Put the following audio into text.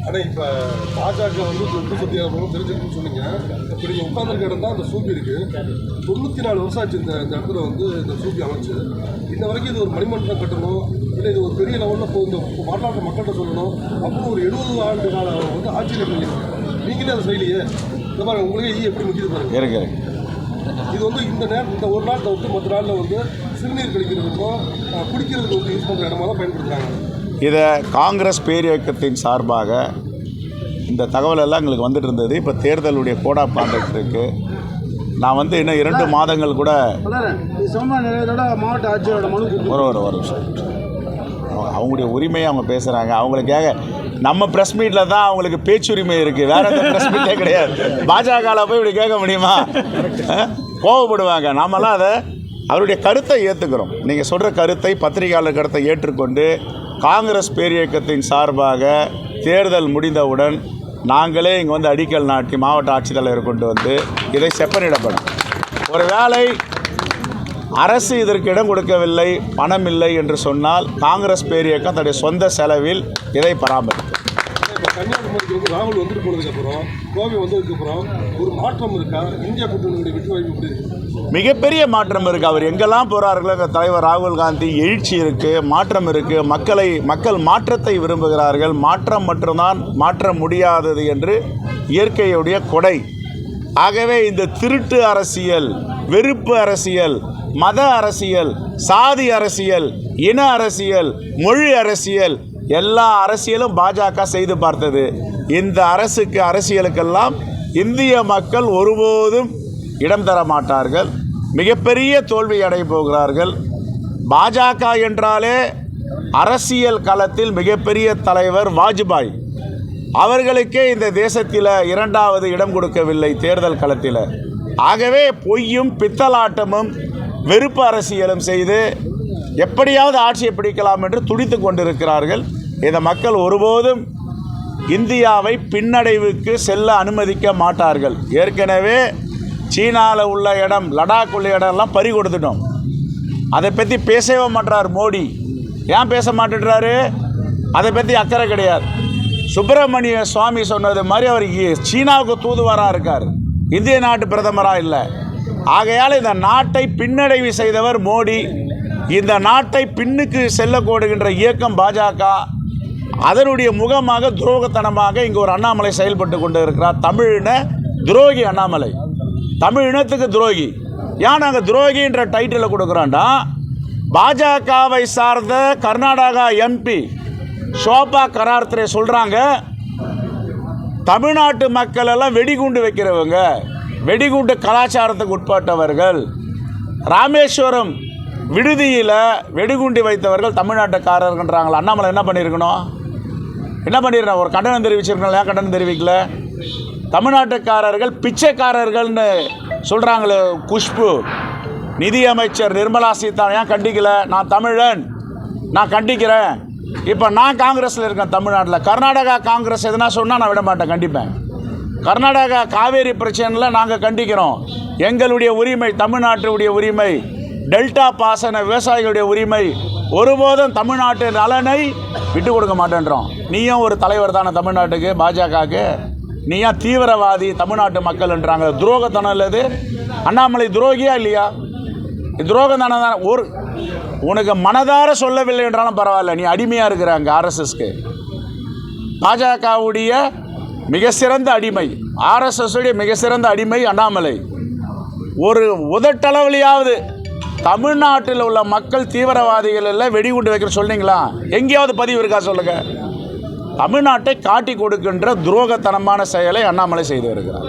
ஆனால் இப்போ பாஜக வந்து சொத்து சத்தியாகவும் தெரிஞ்சுக்கணும்னு சொன்னீங்க. இப்போ நீங்கள் உட்காந்துருக்க இடம் தான் அந்த சூப்பி இருக்குது. 94 வருஷம் ஆச்சு இந்த இடத்துல வந்து இந்த சூப்பி அமைச்சு. இன்ன வரைக்கும் இது ஒரு மணிமண்டலம் கட்டணும், இல்லை இது ஒரு பெரிய லெவலில் இந்த வரலாற்று மக்கள்கிட்ட சொல்லணும். அப்புறம் ஒரு 70 ஆண்டு கால வந்து ஆட்சியில் பண்ணியிருக்காங்க. நீங்களே அதை செய்யலையே. இந்த மாதிரி உங்களுக்கு எப்படி முக்கியது பாருங்க இருக்கு. இது வந்து இந்த ஒரு நாள் தவிர்த்து மற்ற நாளில் வந்து சிறுநீர் கழிக்கிறதுக்கும் குடிக்கிறதுக்கு வந்து யூஸ் பண்ணுற இடமா தான் பயன்படுத்துகிறாங்க. இதை காங்கிரஸ் பேரியக்கத்தின் சார்பாக இந்த தகவல் எல்லாம் எங்களுக்கு வந்துட்டு இருந்தது. இப்போ தேர்தலுடைய கோடா பாந்துட்டு இருக்கு. நான் வந்து இன்னும் 2 மாதங்கள் கூட மாவட்ட ஆட்சியரோட ஒரு வருஷம் அவங்களுடைய உரிமையை அவங்க பேசுகிறாங்க. அவங்களுக்காக நம்ம ப்ரெஸ் மீட்டில் தான் அவங்களுக்கு பேச்சுரிமை இருக்குது, வேறு எந்த ப்ரெஸ் மீட்டே கிடையாது. பாஜகவில் போய் இப்படி கேட்க முடியுமா? கோவப்படுவாங்க. நாமெல்லாம் அதை அவருடைய கருத்தை ஏற்றுக்கிறோம். நீங்கள் சொல்கிற கருத்தை, பத்திரிகையாளர் கருத்தை ஏற்றுக்கொண்டு காங்கிரஸ் பேரியக்கத்தின் சார்பாக தேர்தல் முடிந்தவுடன் நாங்களே இங்கே வந்து அடிக்கல் நாட்டி மாவட்ட ஆட்சித்தலைவர் கொண்டு வந்து இதை செப்பனிடப்படும். ஒரு வேளை அரசு இதற்கு இடம் கொடுக்கவில்லை, பணம் இல்லை என்று சொன்னால் காங்கிரஸ் பேரியக்கம் தன்னுடைய சொந்த செலவில் இதை பராமரிக்கும். கன்னியாகுமரிக்கு வந்து ராகுல் வந்துட்டு போனதுக்கப்புறம், கோவை வந்ததுக்கப்புறம் ஒரு மாற்றம் இருக்கா? இந்தியா கூட்டணியுடைய வெற்றி வாய்ப்பு எப்படி இருக்கு? மிகப்பெரிய மாற்றம் இருக்குது. அவர் எங்கெல்லாம் போகிறார்களோ தலைவர் ராகுல் காந்தி எழுச்சி இருக்குது, மாற்றம் இருக்குது. மக்கள் மாற்றத்தை விரும்புகிறார்கள். மாற்றம் மட்டும்தான் மாற்ற முடியாதது என்று இயற்கையுடைய கொடை. ஆகவே இந்த திருட்டு அரசியல், வெறுப்பு அரசியல், மத அரசியல், சாதி அரசியல், இன அரசியல், மொழி அரசியல், எல்லா அரசியலும் பாஜக செய்து பார்த்தது. இந்த அரசியலுக்கெல்லாம் இந்திய மக்கள் ஒருபோதும் இடம் தர மாட்டார்கள். மிகப்பெரிய தோல்வி அடைய போகிறார்கள். பாஜக என்றாலே அரசியல் களத்தில் மிகப்பெரிய தலைவர் வாஜ்பாய். அவர்களுக்கே இந்த தேசத்தில் 2வது இடம் கொடுக்கவில்லை தேர்தல் களத்தில். ஆகவே பொய்யும் பித்தலாட்டமும் வெறுப்பு அரசியலும் செய்து எப்படியாவது ஆட்சியை பிடிக்கலாம் என்று துடித்து கொண்டிருக்கிறார்கள். இந்த மக்கள் ஒருபோதும் இந்தியாவை பின்னடைவுக்கு செல்ல அனுமதிக்க மாட்டார்கள். ஏற்கனவே சீனாவில் உள்ள இடம், லடாக் உள்ள இடம்லாம் பறி கொடுத்துட்டோம். அதை பற்றி பேசவே மாட்டார் மோடி. ஏன் பேச மாட்டேன்றாரு? அதை பற்றி அக்கறை கிடையாது. சுப்பிரமணிய சுவாமி சொன்னது மாதிரி அவர் சீனாவுக்கு தூதுவராக இருக்கார், இந்திய நாட்டு பிரதமராக இல்லை. ஆகையால் இந்த நாட்டை பின்னடைவு செய்தவர் மோடி. இந்த நாட்டை பின்னுக்கு செல்ல கோடுகின்ற இயக்கம் பாஜக. அதனுடைய முகமாக துரோகத்தனமாக இங்கே ஒரு அண்ணாமலை செயல்பட்டு கொண்டு இருக்கிறார். தமிழின துரோகி அண்ணாமலை, தமிழ் இனத்துக்கு துரோகி. ஏன் நாங்கள் துரோகின்ற டைட்டில் கொடுக்குறோன்னா, பாஜகவை சார்ந்த கர்நாடகா எம்பி ஷோபா கரார்த்தரே சொல்கிறாங்க, தமிழ்நாட்டு மக்கள் எல்லாம் வெடிகுண்டு வைக்கிறவங்க, வெடிகுண்டு கலாச்சாரத்துக்கு உட்பட்டவர்கள். ராமேஸ்வரம் விடுதியில் வெடிகுண்டு வைத்தவர்கள் தமிழ்நாட்டுக்காரர்கள்ன்றாங்களா? அண்ணாமலை என்ன பண்ணியிருக்கணும்? என்ன பண்ணியிருக்கணும்? ஒரு கண்டனம் தெரிவிச்சிருக்கணும். ஏன் கண்டனம் தெரிவிக்கல? தமிழ்நாட்டுக்காரர்கள் பிச்சைக்காரர்கள்னு சொல்கிறாங்களே குஷ்பு, நிதியமைச்சர் நிர்மலா சீதாராமன் ஏன் கண்டிக்கலை? நான் தமிழன், நான் கண்டிக்கிறேன். இப்போ நான் காங்கிரஸில் இருக்கேன் தமிழ்நாட்டில். கர்நாடகா காங்கிரஸ் எதுனா சொன்னால் நான் விட மாட்டேன், கண்டிப்பேன். கர்நாடகா காவேரி பிரச்சனையில் நாங்கள் கண்டிக்கிறோம். எங்களுடைய உரிமை, தமிழ்நாட்டுடைய உரிமை, டெல்டா பாசன விவசாயிகளுடைய உரிமை, ஒருபோதும் தமிழ்நாட்டு நலனை விட்டு கொடுக்க மாட்டேன்றோம். நீயும் ஒரு தலைவர் தானே தமிழ்நாட்டுக்கு, பாஜகவுக்கு. நீ ஏன் தீவிரவாதி தமிழ்நாட்டு மக்கள்ன்றாங்க? துரோகத்தனம் இல்லது? அண்ணாமலை துரோகியா இல்லையா? துரோகம் தானே தானே. உனக்கு மனதார சொல்லவில்லை என்றாலும் பரவாயில்ல, நீ அடிமையாக இருக்கிற அங்கே ஆர்எஸ்எஸ்க்கு. பாஜகவுடைய மிக சிறந்த அடிமை, ஆர்எஸ்எஸ் உடைய மிக சிறந்த அடிமை அண்ணாமலை. ஒரு உதட்டளவிலையாவது தமிழ்நாட்டில் உள்ள மக்கள் தீவிரவாதிகள் எல்லாம் வெடிகுண்டு வைக்கிற சொன்னீங்களா? எங்கேயாவது பதிவு இருக்கா சொல்லுங்க? தமிழ்நாட்டை காட்டி கொடுக்கின்ற துரோகத்தனமான செயலை அண்ணாமலை செய்து வருகிறார்.